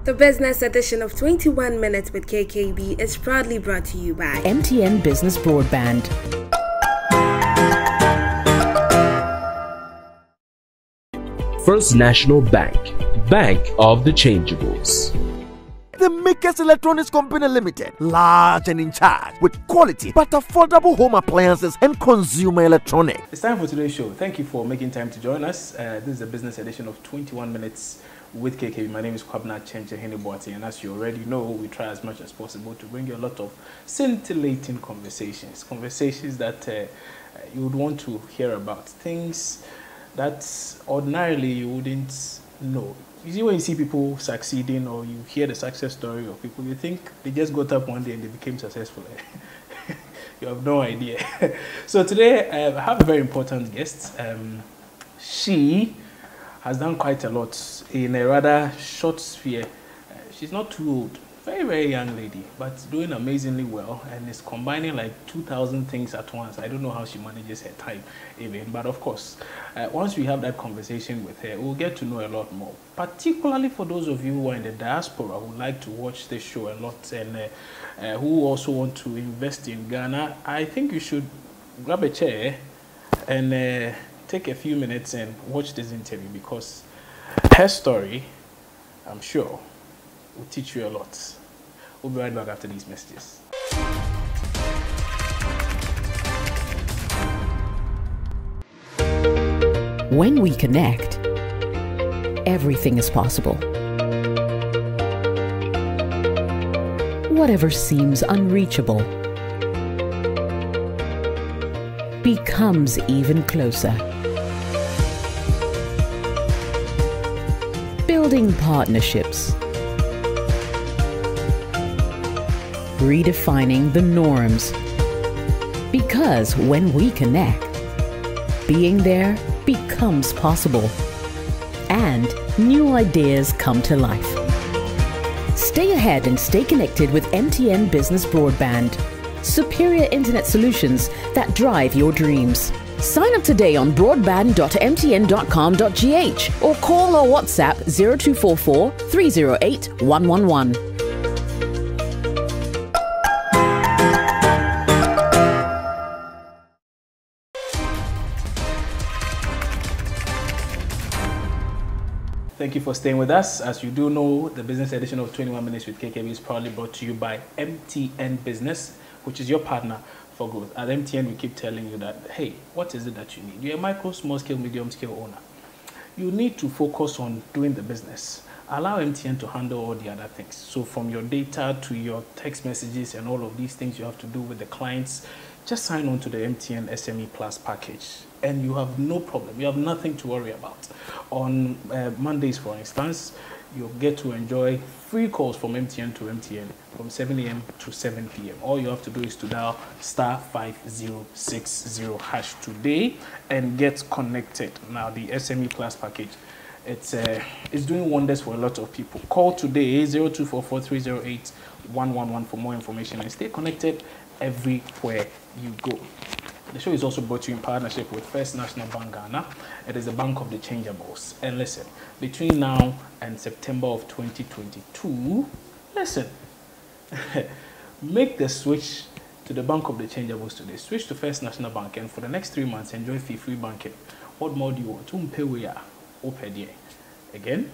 The business edition of 21 Minutes with KKB is proudly brought to you by MTN Business Broadband. First National Bank, Bank of the Changeables. The Makers Electronics Company Limited, large and in charge with quality but affordable home appliances and consumer electronics. It's time for today's show. Thank you for making time to join us. This is the business edition of 21 Minutes with KKB. My name is Kwabena Kyenkyenhene Boateng, and as you already know, we try as much as possible to bring you a lot of scintillating conversations that you would want to hear about, things that ordinarily you wouldn't know. You see, when you see people succeeding or you hear the success story of people, you think they just got up one day and they became successful. You have no idea. So today I have a very important guest. She has done quite a lot in a rather short sphere. She's not too old, very young lady, but doing amazingly well, and is combining like 2,000 things at once. I don't know how she manages her time even, but of course, once we have that conversation with her, we'll get to know a lot more, particularly for those of you who are in the diaspora who like to watch this show a lot and who also want to invest in Ghana. I think you should grab a chair and take a few minutes and watch this interview, because her story, I'm sure, will teach you a lot. We'll be right back after these messages. When we connect, everything is possible. Whatever seems unreachable becomes even closer. Building partnerships, redefining the norms. Because when we connect, being there becomes possible, and new ideas come to life. Stay ahead and stay connected with MTN Business Broadband. Superior internet solutions that drive your dreams. Sign up today on broadband.mtn.com.gh or call or WhatsApp 0244 308 111. Thank you for staying with us. As you do know, the business edition of 21 Minutes with KKB is proudly brought to you by MTN Business, which is your partner for growth. At MTN, we keep telling you that, hey, what is it that you need? You're a micro, small scale, medium scale owner. You need to focus on doing the business. Allow MTN to handle all the other things. So from your data to your text messages and all of these things you have to do with the clients, just sign on to the MTN SME Plus package and you have no problem. You have nothing to worry about. On Mondays, for instance, you'll get to enjoy free calls from MTN to MTN from 7 a.m. to 7 p.m. All you have to do is to dial *5060# today and get connected. Now, the SME Plus package, it's doing wonders for a lot of people. Call today 0244 308 111 for more information and stay connected everywhere you go. The show is also brought to you in partnership with First National Bank Ghana. It is the bank of the changeables. And listen, between now and September of 2022, listen, make the switch to the bank of the changeables today. Switch to First National Bank, and for the next 3 months, enjoy fee-free banking. What more do you want? Again,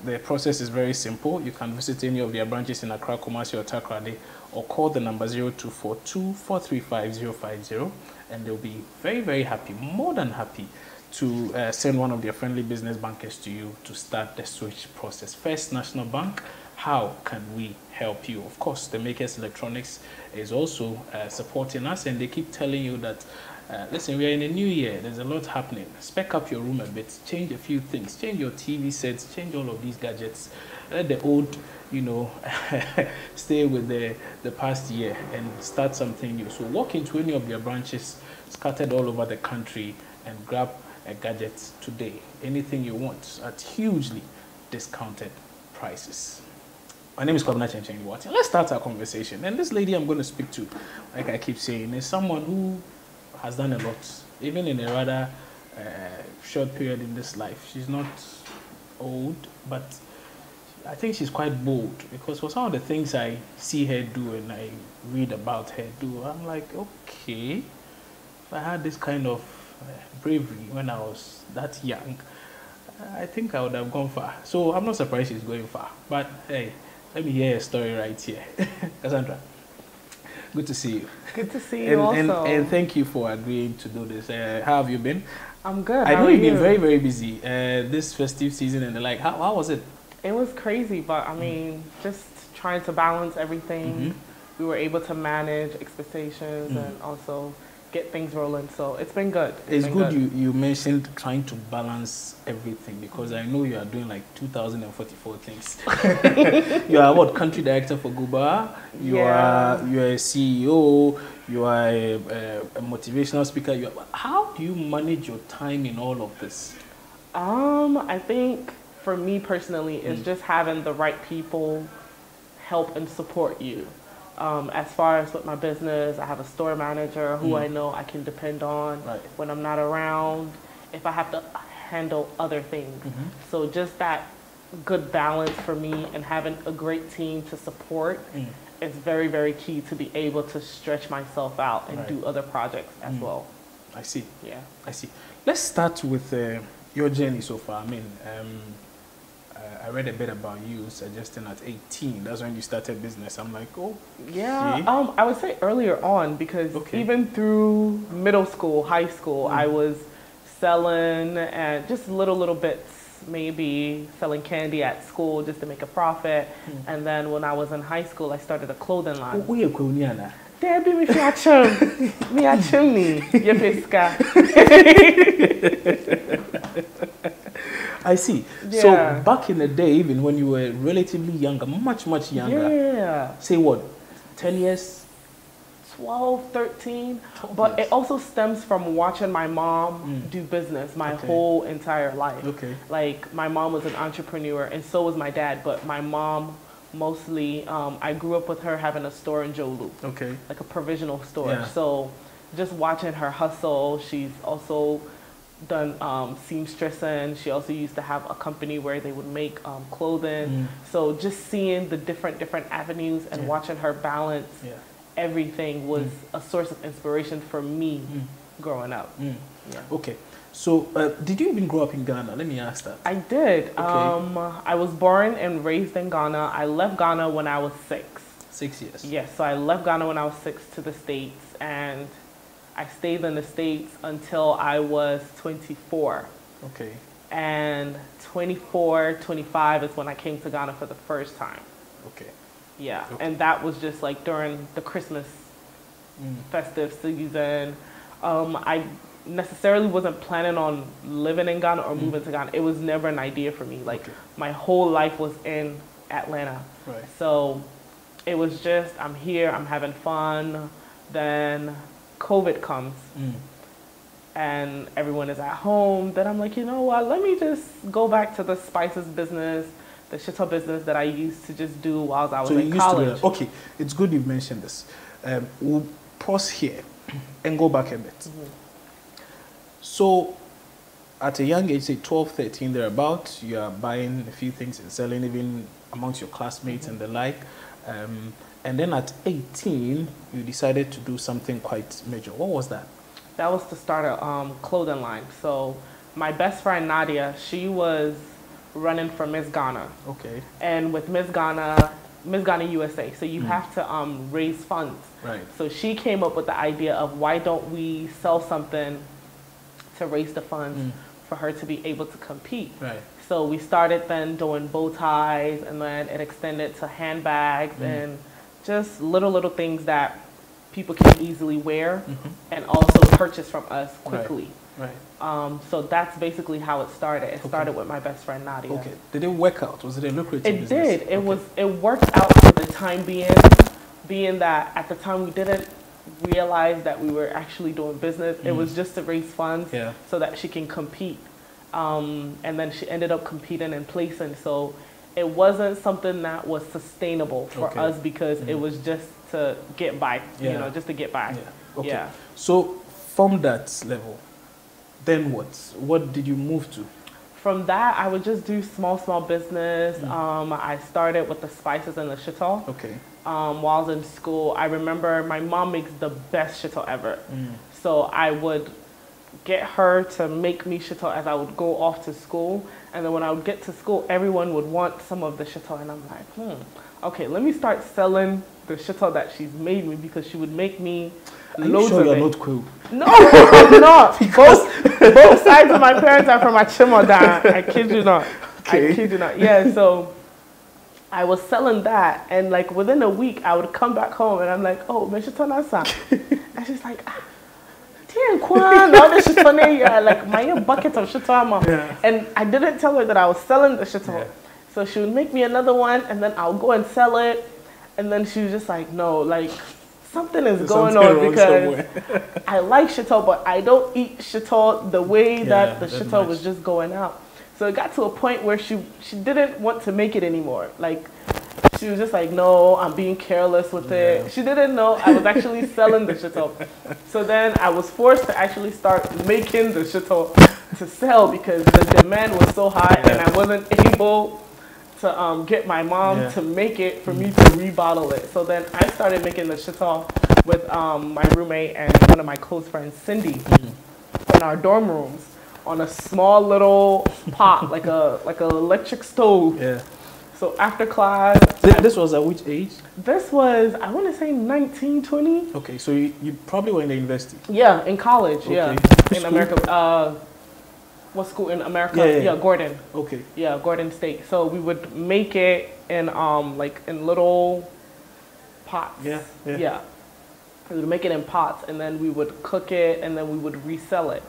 the process is very simple. You can visit any of their branches in Accra, Kumasi, or Takoradi, or call the number 0242 435 050, and they'll be very happy, more than happy, to send one of their friendly business bankers to you to start the switch process. First National Bank, how can we help you? Of course, the Makers Electronics is also supporting us, and they keep telling you that listen, we are in a new year, there's a lot happening. Spec up your room a bit, change a few things, change your TV sets, change all of these gadgets. Let the old, stay with the past year and start something new. So walk into any of their branches scattered all over the country and grab a gadget today. Anything you want at hugely discounted prices. My name is Kwabena Kyenkyenhene Boateng. Let's start our conversation. And this lady I'm going to speak to, like I keep saying, is someone who has done a lot, even in a rather short period in this life. She's not old, but I think she's quite bold, because for some of the things I see her do and I read about her do, I'm like, okay, if I had this kind of bravery when I was that young, I think I would have gone far. So I'm not surprised she's going far. But hey, let me hear a story right here. Cassandra, good to see you. Good to see you also. And thank you for agreeing to do this. How have you been? I'm good. I know you've been very, very busy this festive season and the like. How was it? It was crazy, but I mean, just trying to balance everything. We were able to manage expectations and also get things rolling. So it's been good. It's good you mentioned trying to balance everything, because I know you are doing like 2,044 things. You are what, country director for Guba? You are a CEO. You are a motivational speaker. How do you manage your time in all of this? I think for me personally, it's just having the right people help and support you. As far as with my business, I have a store manager who I know I can depend on when I'm not around, if I have to handle other things. So just that good balance for me, and having a great team to support is very, very key to be able to stretch myself out and do other projects as well. I see. Yeah. I see. Let's start with your journey so far. I mean, I read a bit about you suggesting at 18, that's when you started business. I'm like, oh. Yeah, I would say earlier on, because even through middle school, high school, I was selling and just little bits, maybe selling candy at school just to make a profit. And then when I was in high school, I started a clothing line. There be me fiachum me yepeska. I see. Yeah. So back in the day, even when you were relatively younger, much younger, say what, 10 years? 12, 13. But it also stems from watching my mom do business my whole entire life. Like, my mom was an entrepreneur, and so was my dad. But my mom mostly, I grew up with her having a store in Jolu. Like a provisional store. Yeah. So just watching her hustle. She's also done seamstressing. She also used to have a company where they would make clothing. So just seeing the different avenues and watching her balance everything was a source of inspiration for me growing up. Okay. So did you even grow up in Ghana? Let me ask that. I did. I was born and raised in Ghana. I left Ghana when I was 6. 6 years? Yes. So I left Ghana when I was 6 to the States, and I stayed in the States until I was 24. And 24, 25 is when I came to Ghana for the first time. Yeah. And that was just like during the Christmas festive season. I necessarily wasn't planning on living in Ghana or moving to Ghana. It was never an idea for me. Like, my whole life was in Atlanta. So it was just, I'm here, I'm having fun. Then COVID comes and everyone is at home. Then I'm like, you know what, let me just go back to the spices business, the shito business that I used to just do while I was in college. Okay, it's good you've mentioned this. We'll pause here and go back a bit. So at a young age, say 12, 13, thereabouts, you are buying a few things and selling even amongst your classmates and the like. And then at 18, you decided to do something quite major. What was that? That was to start a clothing line. So my best friend Nadia, she was running for Miss Ghana. And with Miss Ghana USA, so you have to raise funds. So she came up with the idea of, why don't we sell something to raise the funds for her to be able to compete. So we started then doing bow ties, and then it extended to handbags and just little things that people can easily wear and also purchase from us quickly. So that's basically how it started. It started with my best friend Nadia. Did it work out? Was it a lucrative business? It did. It worked out for the time being that at the time we didn't realize that we were actually doing business. It was just to raise funds so that she can compete. And then she ended up competing and placing. So it wasn't something that was sustainable for us, because it was just to get by, you know, just to get by. So from that level, then what? What did you move to? from that, I would just do small business. I started with the spices and the shito. Okay. While I was in school, I remember my mom makes the best shito ever. So I would get her to make me shito as I would go off to school. And then when I would get to school, everyone would want some of the shito. And I'm like, okay, let me start selling the shito that she's made me, because she would make me loads of it. You're not Kwebu? No, I'm not. Both sides of my parents are from Achimota. I kid you not. Okay. I kid you not. Yeah, so I was selling that, and like within a week, I would come back home and I'm like, oh, me shito nasa. And she's like, like my bucket of shito. Yeah. And I didn't tell her that I was selling the shito. Yeah. So she would make me another one, and then I'll go and sell it. And then she was just like, no, like something is going on, because I like shito, but I don't eat shito the way that the shito was just going out. So it got to a point where she didn't want to make it anymore. Like, she was just like, no, I'm being careless with it. She didn't know I was actually selling the shito. So then I was forced to actually start making the shito to sell, because the demand was so high, and I wasn't able to get my mom to make it for me to rebottle it. So then I started making the shito with my roommate and one of my close friends, Cindy, in our dorm rooms on a small little pot, like a electric stove. Yeah. So after class... This was at which age? This was, I want to say 19, 20. Okay, so you probably were in the university? Yeah, in college, okay. In America. What school in America? Yeah, Gordon. Okay. Yeah, Gordon State. So we would make it in like in little pots. Yeah. We would make it in pots, and then we would cook it, and then we would resell it.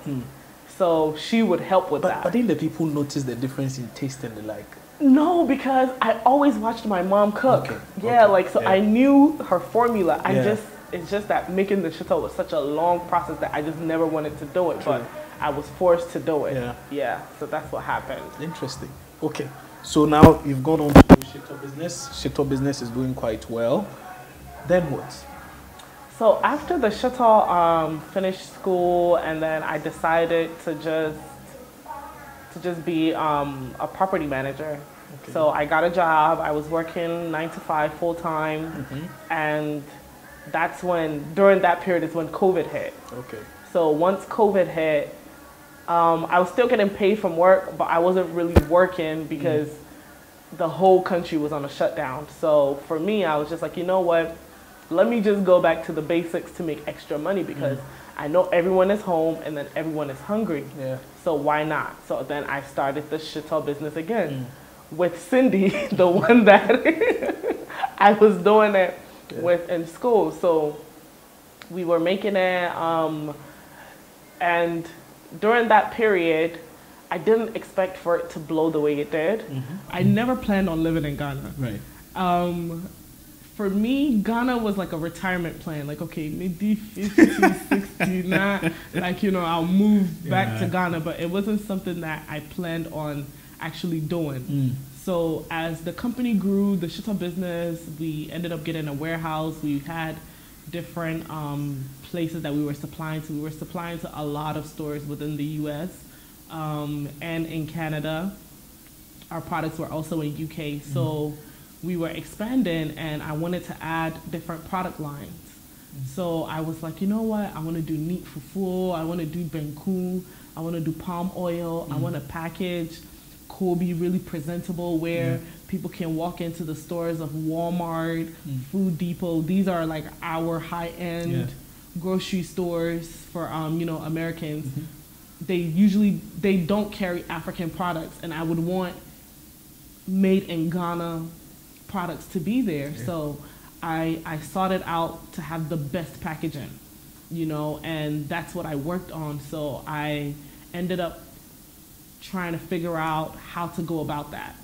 So she would help with that. But didn't the people notice the difference in taste and the like? No, because I always watched my mom cook. I knew her formula. It's just that making the shito was such a long process that I just never wanted to do it. True. But I was forced to do it. Yeah. So that's what happened. Interesting. Okay. So now you've gone on to do shito business. Shito business is doing quite well. Then what? So after the shito, finished school, and then I decided to just be a property manager. Okay. So I got a job. I was working 9 to 5 full time, and that's during that period is when COVID hit. Okay. So once COVID hit, I was still getting paid from work, but I wasn't really working because the whole country was on a shutdown. So for me, I was just like, you know what? Let me just go back to the basics to make extra money, because I know everyone is home and then everyone is hungry. Yeah. So why not? So then I started the shito business again with Cindy, the one that I was doing it with in school. So we were making it, and during that period, I didn't expect for it to blow the way it did. I never planned on living in Ghana. Right. For me, Ghana was like a retirement plan. Like, okay, maybe 50, 60, nah, like, I'll move back to Ghana. But it wasn't something that I planned on actually doing. So as the company grew, the shito business, we ended up getting a warehouse. We had different places that we were supplying to. We were supplying to a lot of stores within the U.S. And in Canada. Our products were also in UK. So we were expanding, and I wanted to add different product lines. So I was like, you know what? I want to do neat fufu. I want to do benku. I want to do palm oil. I want to package Kobe really presentable, where people can walk into the stores of Walmart, Food Depot. These are like our high-end grocery stores for Americans. They don't carry African products, and I would want made in Ghana products to be there. So I sought it out to have the best packaging, and that's what I worked on. So I ended up trying to figure out how to go about that.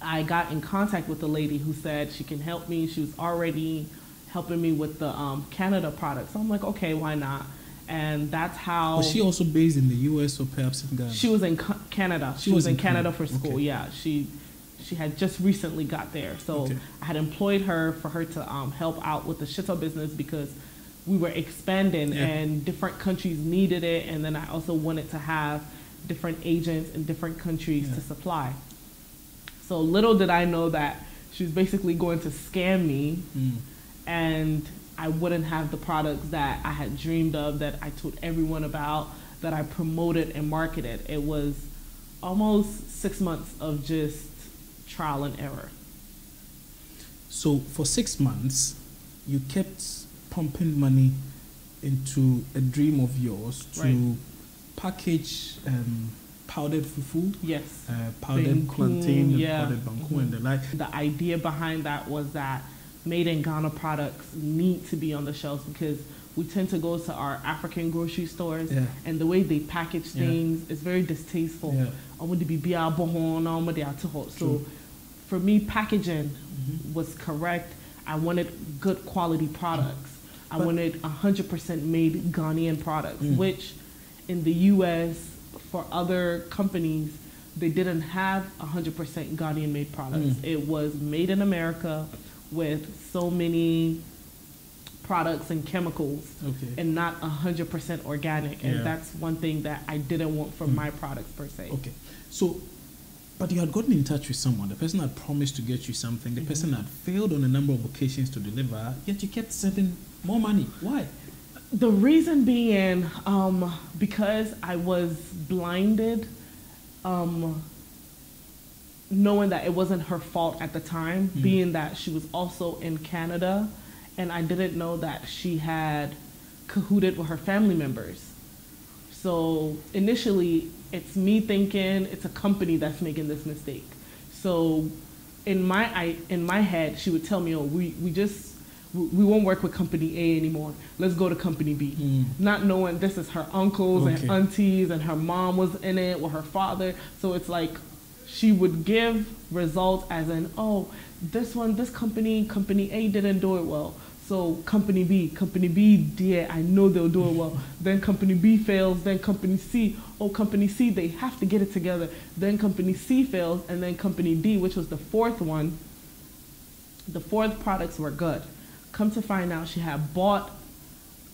I got in contact with a lady who said she can help me. She was already helping me with the Canada products. So I'm like, okay, why not? And that's how... Was she also based in the U.S. or perhaps in Ghana? She was in Canada. She was in Canada for school, yeah. She had just recently got there. So I had employed her for her to help out with the shito business, because we were expanding and different countries needed it. And then I also wanted to have different agents in different countries to supply. So little did I know that she was basically going to scam me, and I wouldn't have the products that I had dreamed of, that I told everyone about, that I promoted and marketed. It was almost 6 months of just trial and error. So for 6 months, you kept pumping money into a dream of yours to package powdered fufu, powdered plantain, powdered banku, and the like. The idea behind that was that made in Ghana products need to be on the shelves, because we tend to go to our African grocery stores, and the way they package things is very distasteful. So for me, packaging was correct. I wanted good quality products. I wanted 100% made Ghanaian products, which in the US, for other companies, they didn't have 100% Ghanaian made products. It was made in America with so many products and chemicals, and not 100% organic. And that's one thing that I didn't want from my products per se. Okay. So, but you had gotten in touch with someone. The person had promised to get you something. The person had failed on a number of occasions to deliver, yet you kept sending more money. Why? The reason being, because I was blinded, knowing that it wasn't her fault at the time, being that she was also in Canada, and I didn't know that she had cahooted with her family members. So initially, it's me thinking it's a company that's making this mistake. So in my head, she would tell me, "Oh, we won't work with company A anymore. Let's go to company B." Not knowing this is her uncles and aunties, and her mom was in it, or her father. So it's like she would give results as in, "Oh, this company A didn't do it well. So company B, dear, I know they'll do it well." Then company B fails, then company C. Oh, company C, they have to get it together. Then company C fails, and then company D, which was the fourth one. The fourth products were good. Come to find out, she had bought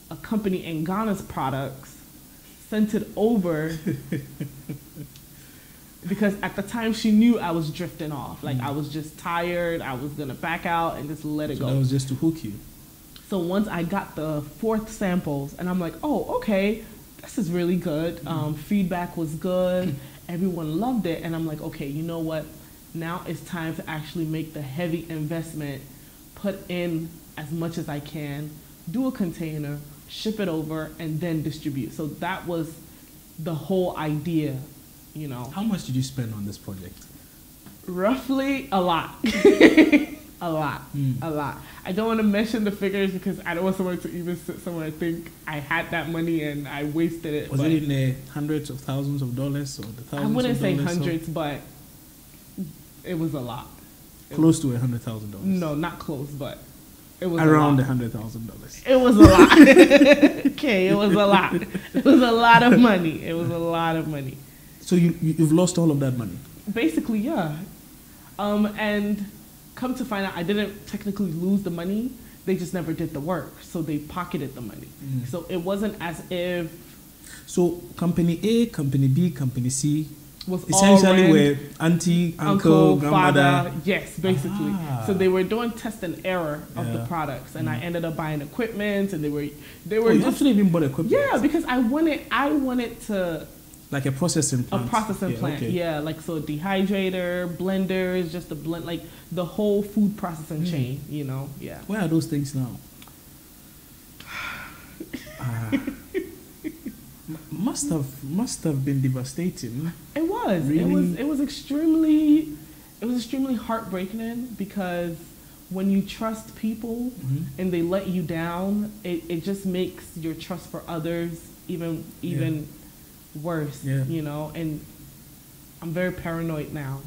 a company in Ghana's products, sent it over, because at the time she knew I was drifting off. Like I was just tired, I was gonna back out and just let it go. That was just to hook you. So once I got the fourth samples, and I'm like, oh, okay, this is really good. Feedback was good. Everyone loved it. And I'm like, okay, you know what? Now it's time to actually make the heavy investment, put in as much as I can, do a container, ship it over, and then distribute. So that was the whole idea, you know. How much did you spend on this project? Roughly a lot. A lot. I don't want to mention the figures because I don't want someone to even sit somewhere and think I had that money and I wasted it. Was it in the hundreds of thousands of dollars, or the thousands of dollars? I wouldn't say hundreds, but it was a lot. Close to $100,000. No, not close, but it was around $100,000. It was a lot. Okay, it was a lot. It was a lot of money. It was a lot of money. So you've lost all of that money? Basically, yeah. And come to find out, I didn't technically lose the money. They just never did the work, so they pocketed the money. So it wasn't as if. So company A, company B, company C was essentially were auntie, uncle, grandmother. Father. Yes, basically. So they were doing test and error of the products, and I ended up buying equipment, and they were. Oh, you actually even bought equipment? Yeah, because I wanted to. Like a processing plant. A processing plant, yeah. Like, so dehydrator, blenders, just the blend, like the whole food processing chain, you know, yeah. Where are those things now? Must have been devastating. It was. Really? It was extremely heartbreaking, because when you trust people and they let you down, it just makes your trust for others even worse, you know. And I'm very paranoid now,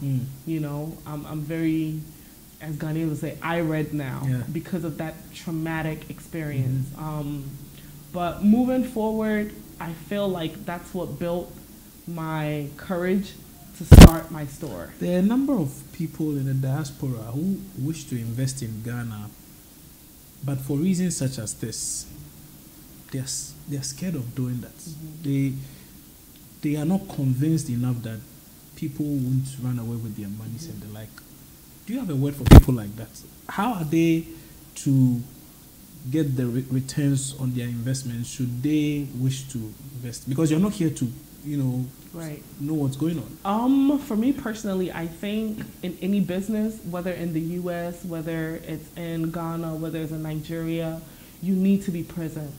you know. I'm very, as Ghanaians would say, I read now because of that traumatic experience. But moving forward, I feel like that's what built my courage to start my store. There are a number of people in the diaspora who wish to invest in Ghana, but for reasons such as this, they're scared of doing that. they are not convinced enough that people won't run away with their monies and the like. Do you have a word for people like that? How are they to get the returns on their investments should they wish to invest? Because you're not here to, know what's going on. For me personally, I think in any business, whether in the U.S., whether it's in Ghana, whether it's in Nigeria, you need to be present.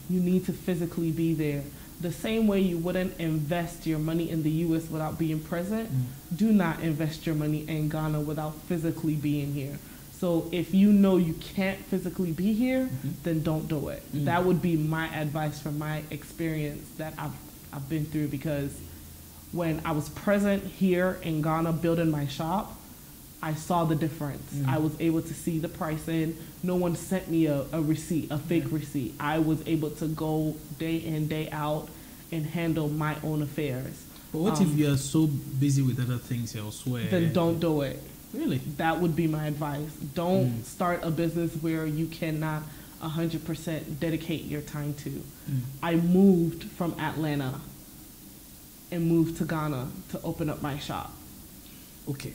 You need to physically be there. The same way you wouldn't invest your money in the U.S. without being present, do not invest your money in Ghana without physically being here. So if you know you can't physically be here, then don't do it. That would be my advice from my experience that I've been through, because when I was present here in Ghana building my shop, I saw the difference. I was able to see the pricing. No one sent me a receipt, a fake receipt. I was able to go day in, day out and handle my own affairs. But what if you are so busy with other things elsewhere? Then don't do it. Really? That would be my advice. Don't start a business where you cannot 100% dedicate your time to. I moved from Atlanta and moved to Ghana to open up my shop. Okay.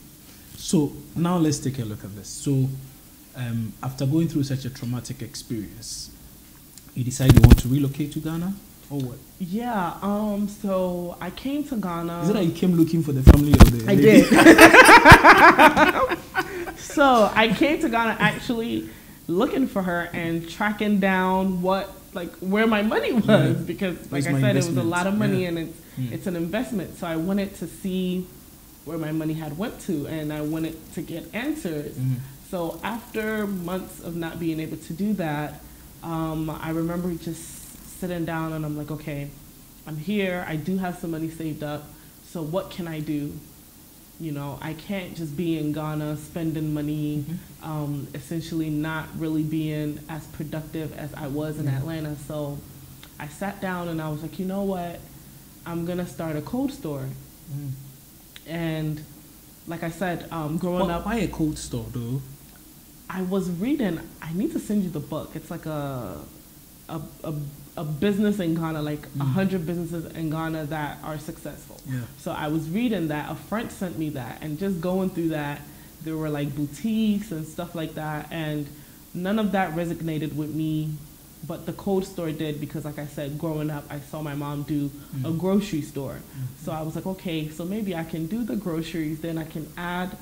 So now let's take a look at this. So after going through such a traumatic experience, you decide you want to relocate to Ghana, or what? Yeah. So I came to Ghana. Is it that you came looking for the family of the lady? I did. So I came to Ghana actually looking for her and tracking down where my money was, because like I said, it was a lot of money and it's an investment. So I wanted to see where my money had went to, and I wanted to get answers. So after months of not being able to do that, I remember just sitting down and I'm like, okay, I'm here. I do have some money saved up. So what can I do? I can't just be in Ghana spending money, essentially not really being as productive as I was in Atlanta. So I sat down and I was like, you know what? I'm going to start a cold store. And like I said, growing up... Why a cold store, though? I was reading... I need to send you the book. It's like a business in Ghana, like 100 businesses in Ghana that are successful. So I was reading that. A friend sent me that. And just going through that, there were like boutiques and stuff like that. And none of that resonated with me. But the cold store did, because like I said, growing up, I saw my mom do a grocery store. So I was like, okay, so maybe I can do the groceries, then I can add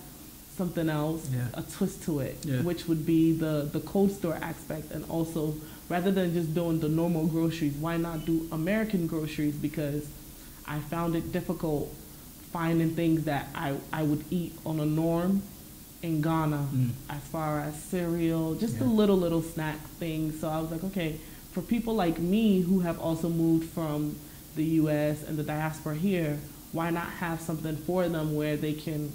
something else, a twist to it, which would be the cold store aspect. And also, rather than just doing the normal groceries, why not do American groceries? Because I found it difficult finding things that I would eat on a norm in Ghana, as far as cereal, just the little snack things. So I was like, okay, for people like me who have also moved from the U.S. and the diaspora here, why not have something for them where they can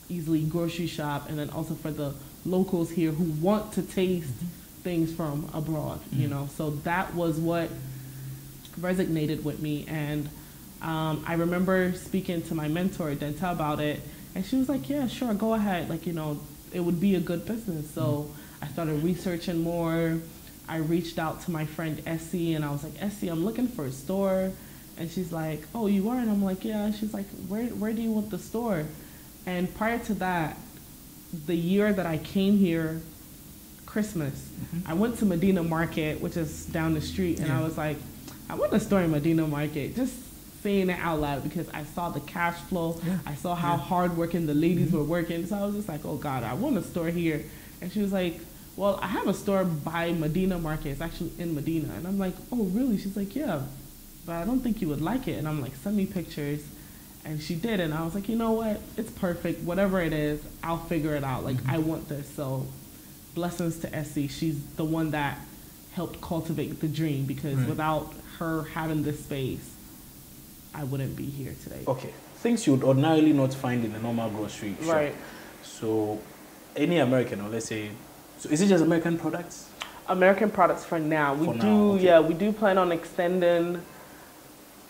easily grocery shop, and then also for the locals here who want to taste things from abroad, So that was what resonated with me. And I remember speaking to my mentor, Denta, about it. And she was like, yeah, sure, go ahead. It would be a good business. So I started researching more. I reached out to my friend Essie, and I was like, Essie, I'm looking for a store. And she's like, oh, you are? And I'm like, yeah. She's like, where do you want the store? And prior to that, the year that I came here, Christmas, I went to Medina Market, which is down the street, and I was like, I want a store in Medina Market. Just saying it out loud, because I saw the cash flow. I saw how hardworking the ladies were working. So I was just like, oh God, I want a store here. And she was like, well, I have a store by Medina Market. It's actually in Medina. And I'm like, oh really? She's like, yeah, but I don't think you would like it. And I'm like, send me pictures. And she did. And I was like, you know what? It's perfect. Whatever it is, I'll figure it out. Like, I want this. So blessings to Essie. She's the one that helped cultivate the dream, because without her having this space, I wouldn't be here today. Okay. Things you would ordinarily not find in a normal grocery shop. Right. So any American, or let's say, so is it just American products? American products for now. We do plan on extending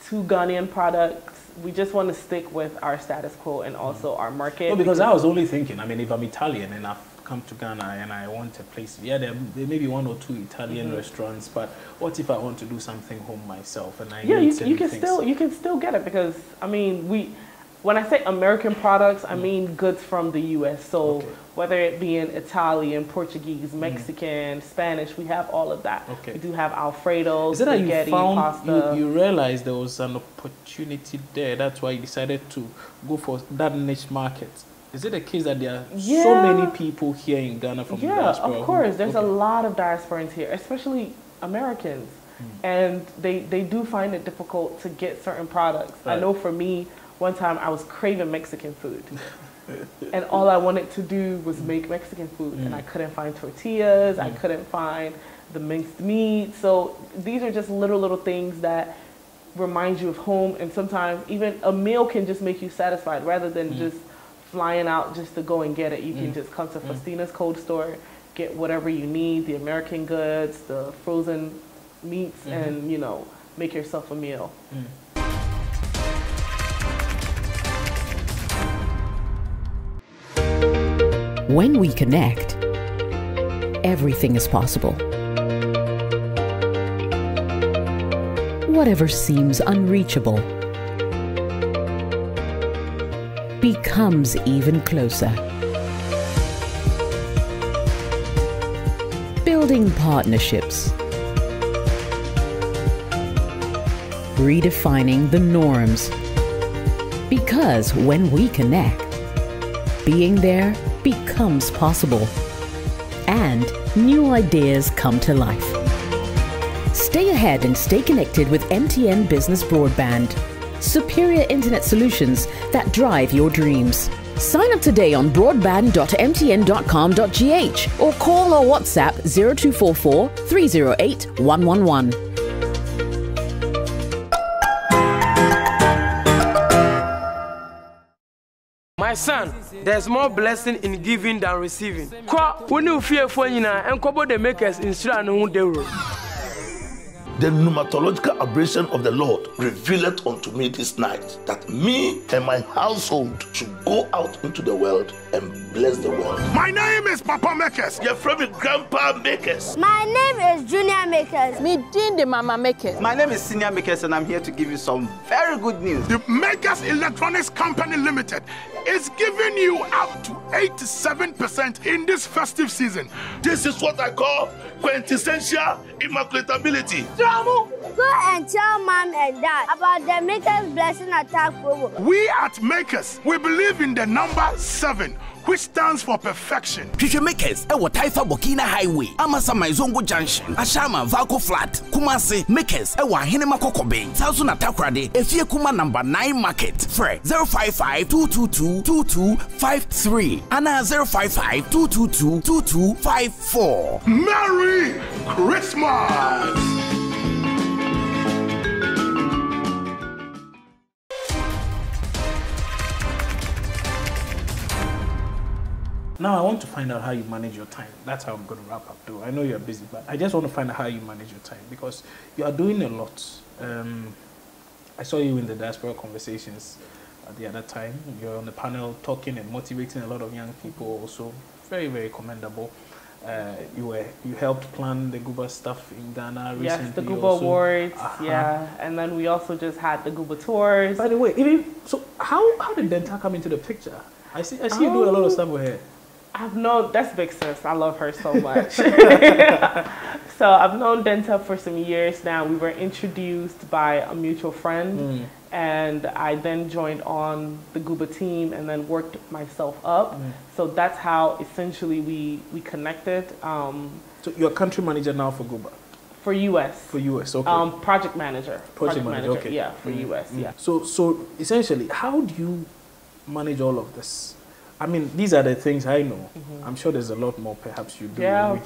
to Ghanaian products we just want to stick with our status quo and also our market. No, because I was only thinking, I mean, if I'm Italian and I've come to Ghana and I want a place, yeah, there may be 1 or 2 Italian restaurants, but what if I want to do something home myself and I need you can still get it, because I mean, when I say American products, I mean goods from the U.S. So whether it be in Italian, Portuguese, Mexican, Spanish, we have all of that. We do have Alfredo, spaghetti, pasta. You realized there was an opportunity there. That's why you decided to go for that niche market. Is it a case that there are so many people here in Ghana from the diaspora? Yeah, of course. There's a lot of diasporans here, especially Americans. And they do find it difficult to get certain products. I know for me, one time I was craving Mexican food. And all I wanted to do was make Mexican food. And I couldn't find tortillas. I couldn't find the minced meat. So these are just little things that remind you of home. And sometimes even a meal can just make you satisfied rather than just flying out just to go and get it. You can just come to Faustina's Cold Store, get whatever you need, the American goods, the frozen meats, and, you know, make yourself a meal. When we connect, everything is possible. Whatever seems unreachable becomes even closer. Building partnerships, redefining the norms. Because when we connect, being there becomes possible, and new ideas come to life. Stay ahead and stay connected with MTN Business Broadband. Superior internet solutions that drive your dreams. Sign up today on broadband.mtn.com.gh or call or WhatsApp 0244 308 111. My son, there's more blessing in giving than receiving. When you fear for you and Kobo the makers in The pneumatological aberration of the Lord revealeth unto me this night that me and my household should go out into the world and bless the world. My name is Papa Makers. You're from the Grandpa Makers. My name is Junior Makers. Me Dean the Mama Makers. My name is Senior Makers, and I'm here to give you some very good news. The Makers Electronics Company Limited is giving you up to 87% in this festive season. This is what I call quintessential immaculatability. Go and tell Mom and Dad about the Makers Blessing Attack promo. We at Makers, we believe in the number 7, which stands for perfection. Future Makers, Taifa Burkina Highway, Amasa Maizongo Junction, Ashama Valco Flat, Kumasi, Makers, Hinema Kokobe, Southern Atakrade, Efie Kuma number 9 Market, Fre 055-222-2253, Anna 055-222-2254. Merry Christmas! Now I want to find out how you manage your time. That's how I'm going to wrap up though. I know you're busy, but I just want to find out how you manage your time because you are doing a lot. I saw you in the diaspora conversations at the other time. You're on the panel talking and motivating a lot of young people also. Very, very commendable. You helped plan the Guba stuff in Ghana recently. Yes, the Guba Awards, yeah. And then we also just had the Guba Tours. By the way, so how did Denta come into the picture? I see you do a lot of stuff with her. I've known, that's Big Sis, I love her so much. So I've known Denta for some years now. We were introduced by a mutual friend, and I then joined on the Guba team and then worked myself up. So that's how essentially we connected. So you're a country manager now for Guba? For US. For US, okay. Project manager. Project manager, okay. Yeah, for US, yeah. So essentially, how do you manage all of this? I mean, these are the things I know. I'm sure there's a lot more perhaps you do. Yeah.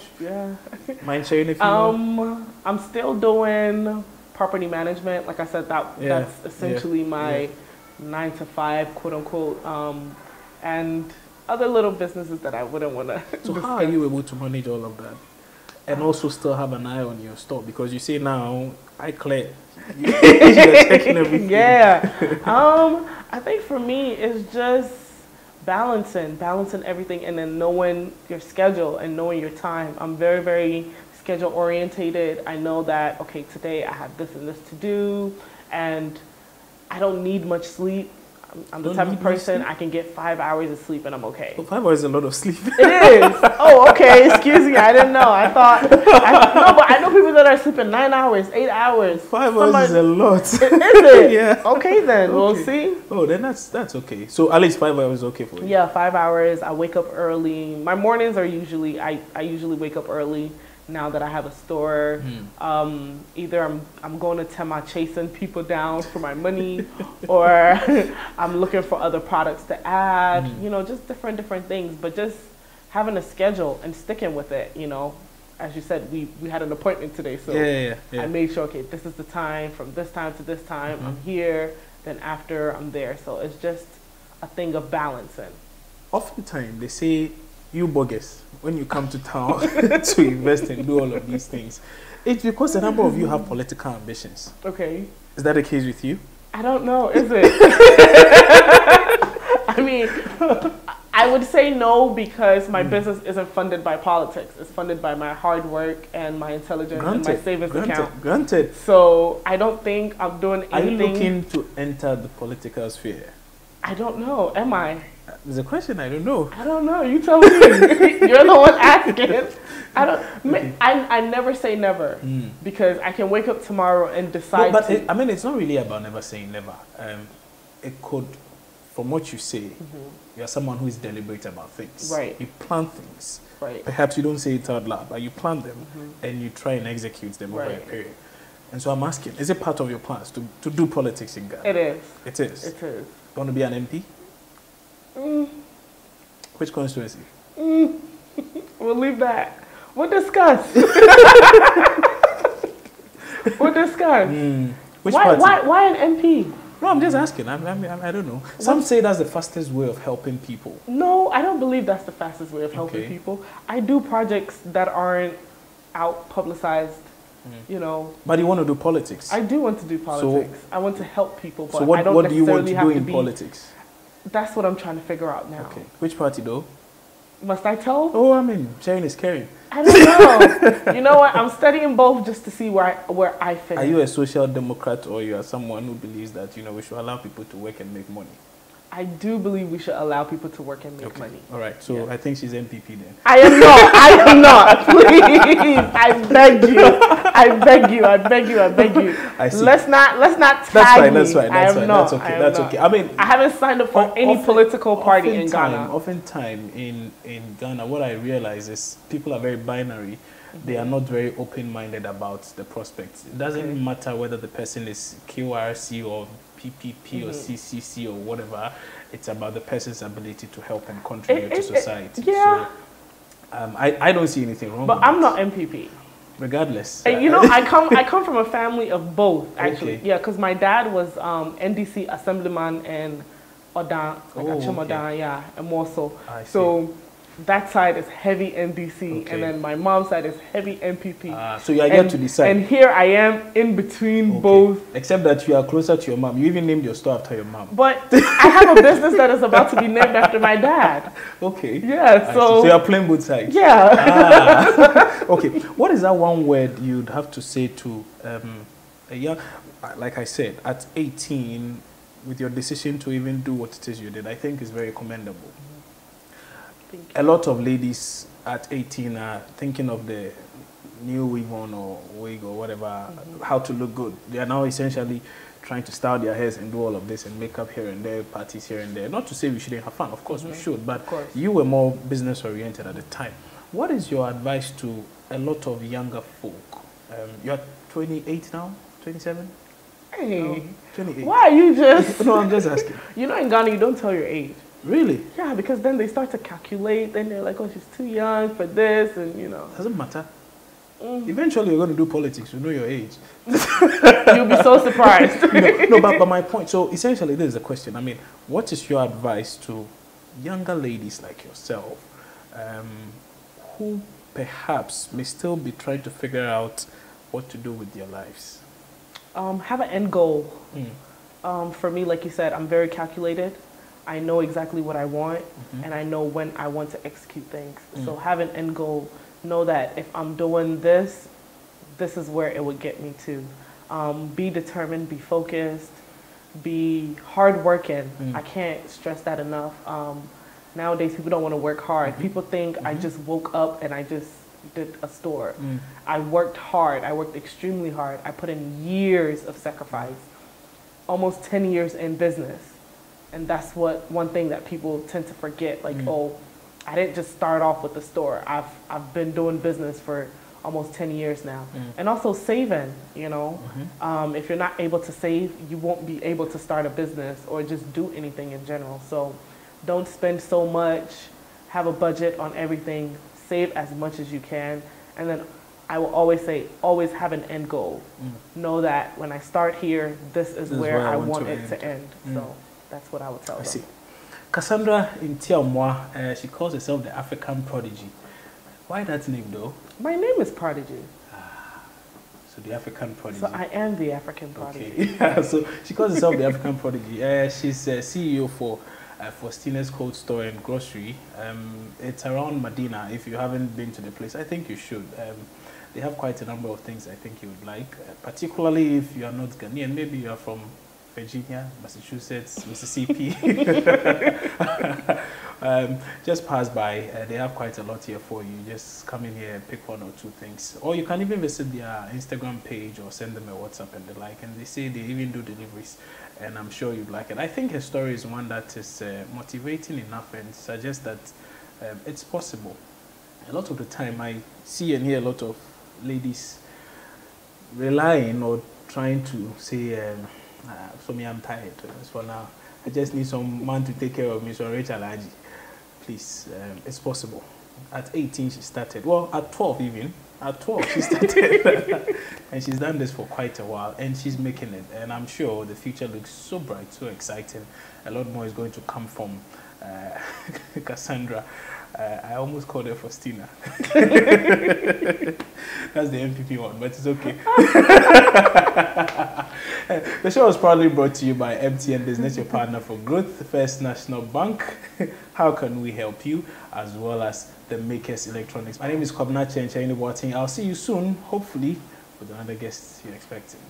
Mind sharing if you know? I'm still doing property management. Like I said, that's essentially my 9 to 5, quote unquote, and other little businesses that I wouldn't want to. So how are you able to manage all of that? and also still have an eye on your store? Because you say now, I clear. You're checking everything. Yeah. I think for me, it's just balancing everything, and then knowing your schedule and knowing your time. I'm very, very schedule orientated. I know that, okay, today I have this and this to do, and I don't need much sleep. I'm the type of person I can get 5 hours of sleep and I'm okay. Well, 5 hours is a lot of sleep. It is. Oh, okay. Excuse me. I didn't know. I thought. No, but I know people that are sleeping 9 hours, 8 hours. 5 hours is a lot. Is it? Yeah. Okay then. Okay. We'll see. Oh, then that's okay. So at least 5 hours is okay for you. Yeah, 5 hours. I wake up early. My mornings are usually I usually wake up early. Now that I have a store, either I'm going to Tema chasing people down for my money, or I'm looking for other products to add. You know, just different things. But just having a schedule and sticking with it. You know, as you said, we had an appointment today, so yeah. I made sure, okay, this is the time, from this time to this time, I'm here. Then after, I'm there. So it's just a thing of balancing. Oftentimes they say, you bogus, when you come to town to invest and do all of these things, it's because a number of you have political ambitions. Okay. Is that the case with you? I don't know, is it? I mean, I would say no, because my business isn't funded by politics. It's funded by my hard work and my intelligence and my savings account. Granted. So I don't think I'm doing anything. Are you looking to enter the political sphere? I don't know. Am I? There's a question I don't know. I don't know. You tell me. You're the one asking. I never say never, because I can wake up tomorrow and decide. No, but I mean, it's not really about never saying never. It could, from what you say, you're someone who is deliberate about things. Right. You plan things. Right. Perhaps you don't say it out loud, but you plan them and you try and execute them over a period. And so I'm asking, is it part of your plans to do politics in Ghana? It is. It is. It is. You want to be an MP? Which constituency? We'll leave that. We'll discuss. We'll discuss. Which party? Why an MP? No, I'm just asking. I don't know. Some say that's the fastest way of helping people. No, I don't believe that's the fastest way of helping people. I do projects that aren't out publicized, you know. But you want to do politics? I do want to do politics. So, I want to help people, but so what, I don't what do you want to do in be, politics? That's what I'm trying to figure out now. Okay. Which party though? Must I tell? Oh, I mean, sharing is caring. I don't know. You know what? I'm studying both just to see where I fit. Are you a social democrat, or you are someone who believes that, you know, we should allow people to work and make money? I do believe we should allow people to work and make money. All right. So I think she's NPP then. I am not. I am not. Please, I beg you. I beg you. I beg you. I beg you. I see. Let's not tag That's fine. That's okay. That's okay. I mean, I haven't signed up for any political party in Ghana. Oftentimes in Ghana, what I realize is people are very binary. They are not very open-minded about the prospects. It doesn't matter whether the person is QRC or PPP or CCC or whatever. It's about the person's ability to help and contribute to society. Yeah. So, I don't see anything wrong. But I'm not MPP. Regardless. And you know, I come from a family of both, actually. Okay. Yeah, because my dad was NDC assemblyman in Odan, and Warsaw. So that side is heavy NDC, and then my mom's side is heavy MPP. So you are yet to decide. And here I am in between both. Except that you are closer to your mom. You even named your store after your mom. But I have a business that is about to be named after my dad. Okay. Yeah, so you are playing both sides. Yeah. Okay. What is that one word you'd have to say to a young, like I said, at 18, with your decision to even do what it is you did? I think is very commendable. A lot of ladies at 18 are thinking of the new wig on or wig or whatever, how to look good. They are now essentially trying to style their hairs and do all of this and makeup here and there, parties here and there. Not to say we shouldn't have fun, of course we should, but you were more business oriented at the time. What is your advice to a lot of younger folk? You're 28 now, 27? Hey, no, 28. Why are you just... No, I'm just asking. You know, in Ghana, you don't tell your age. Really? Yeah, because then they start to calculate. Then they're like, oh, she's too young for this, and you know. Doesn't matter. Eventually, you're going to do politics. You know your age. You'll be so surprised. No, but my point. So essentially, this is a question. I mean, what is your advice to younger ladies like yourself, who perhaps may still be trying to figure out what to do with their lives? Have an end goal. For me, like you said, I'm very calculated. I know exactly what I want, and I know when I want to execute things. So have an end goal. Know that if I'm doing this, this is where it would get me to. Be determined, be focused, be hardworking. I can't stress that enough. Nowadays, people don't want to work hard. People think I just woke up and I just did a store. I worked hard. I worked extremely hard. I put in years of sacrifice, almost 10 years in business. And that's one thing that people tend to forget. Like, oh, I didn't just start off with the store. I've been doing business for almost 10 years now. And also saving, you know. If you're not able to save, you won't be able to start a business or just do anything in general. So don't spend so much. Have a budget on everything. Save as much as you can. And then I will always say, always have an end goal. Know that when I start here, this is where I want it to end. So that's what I would tell them. I see. Cassandra Ntiamoah, she calls herself the African Prodigy. Why that name though? My name is Prodigy. So the African Prodigy. So I am the African Prodigy. Okay. Yeah, so she calls herself the African Prodigy. She's CEO for Faustina's Cold Store and Grocery. It's around Medina. If you haven't been to the place, I think you should. They have quite a number of things I think you would like, particularly if you are not Ghanaian. Maybe you are from Virginia, Massachusetts, Mississippi. Just pass by. They have quite a lot here for you. Just come in here and pick one or two things. Or you can even visit their Instagram page or send them a WhatsApp and the like. And they say they even do deliveries. And I'm sure you'd like it. I think her story is one that is motivating enough and suggests that it's possible. A lot of the time I see and hear a lot of ladies relying or trying to say, so me, I'm tired. As for now, I just need some man to take care of me. So Rachel Aji, please, it's possible. At 18, she started. Well, at 12 even. At 12, she started. And she's done this for quite a while. And she's making it. And I'm sure the future looks so bright, so exciting. A lot more is going to come from Cassandra. I almost called her Faustina. That's the MPP one, but it's okay. The show was proudly brought to you by MTN Business, your partner for growth, First National Bank. How can we help you? As well as the Makers Electronics. My name is Kwabena Kyenkyenhene Boateng. I'll see you soon, hopefully, with another guest you're expecting.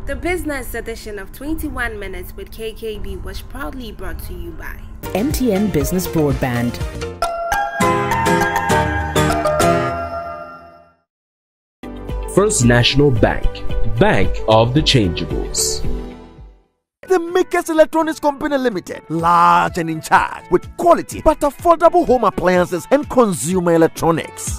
The business edition of 21 Minutes with KKB was proudly brought to you by MTN Business Broadband. First National Bank, Bank of the Changeables. The Makers Electronics Company Limited, large and in charge with quality but affordable home appliances and consumer electronics.